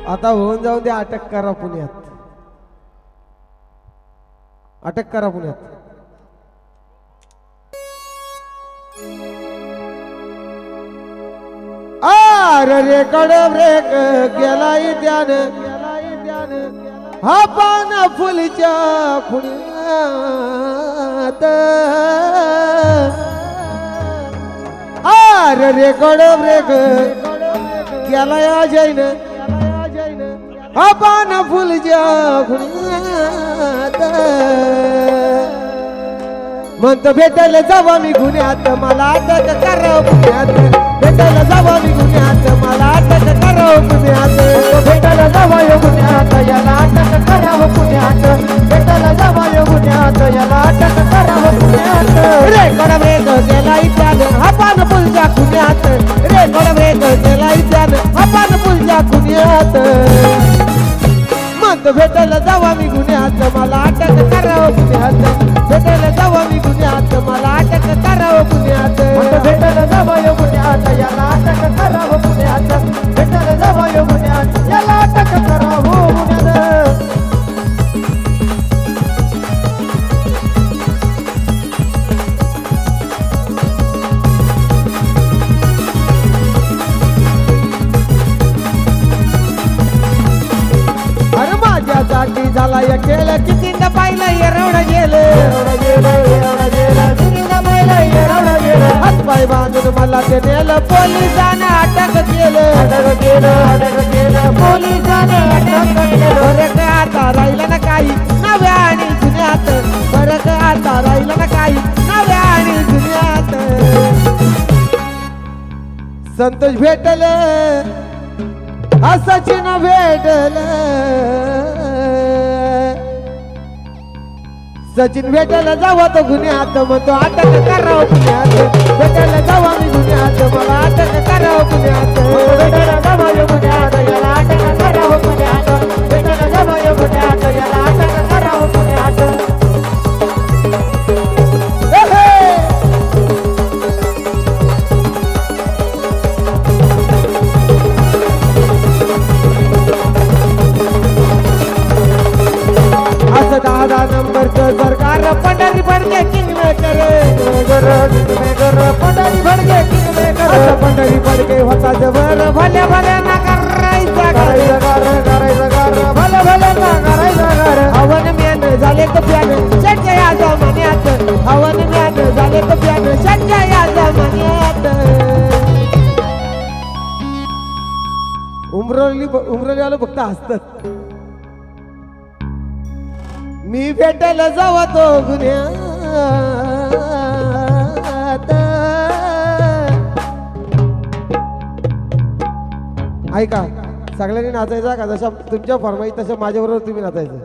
आता होऊन जाऊन दे, अटक करा पुण्यात, अटक करा पुण्यात. अरे रे कडब्रेक गेलाई ध्यान, हा पान फुलच्या खुण्यात. अरे रे कडब्रेक गेला या जैन, हा पान फुलच्या खुण्यात. म्हणतो भेटायला जावा मी गुन्ह्यात, मला अटक करावं पुण्यात. भेटायला जावा मी गुन्ह्यात, मला अटक करावं पुण्यात. भेटायला जावा यो गुन्ह्यात, याला अटक करावं पुण्यात. भेटायला जावा यो गुन्ह्यात, याला अटक करावं पुण्यात. रे कडब्रेक गेला इत्याद, हा पान फुलच्या खुण्यात. रे कडब्रेक गेला इत्याद, हा पान फुलच्या खुण्यात. म्हणतो भेटायला जावा मी गुन्ह्यात, मला अटक करावं पुण्यात. भेटायला जावा मी गुन्ह्यात, मला अटक करावं पुण्यात. भेटायला जावा यो गुन्ह्यात, याला अटक करावं पुण्यात. भेटायला जावा यो गुन्ह्यात, याला अटक करावं पुण्यात. साठी झाला या केलं, कितींदा पाहिलं एवढं गेलं. हातपाय बांधून मला ते नेलं, पोलिसांना अटक केलं. पोलिसांना अटक केलं. फरक आता राहिला ना काही नव्या आणि जुन्यात. फरक आता राहिला ना काही नव्या आणि जुन्यात. संतोष भेटल, सचिन भेटल. सचिन भेटायला जावा तो गुन्ह्यात, म्हणतो अटक करावं पुण्यात. भेटायला जावा मी गुन्ह्यात, मला अटक करावं पुण्यात. भेटायला जावा यो गुन्ह्यात, याला अटक करावं पुण्यात. भेटायला जावा यो गुन्ह्यात, याला अटक करावं पुण्यात. असं 10 नंबरचं सरकार पंढरी फडके किंगमेकर. पंढरी फडके किंगमेकर. पंढरी फडके होता जबर, भल्या भल्या ना करायचा भले भले ना करायचा घर. हवन म्यान झाले कप्यान षटच्या या जमान्यात. हवन म्यान झाले कप्यान षटच्या या जमान्यात. उमरली आलं फक्त हसतात. मी भेटायला जावा तो गुन्ह्यात. ऐका, सगळ्यांनी नाचायचं का? जशा तुमच्या फरमाईश तशा माझ्याबरोबर तुम्ही नाचायचं.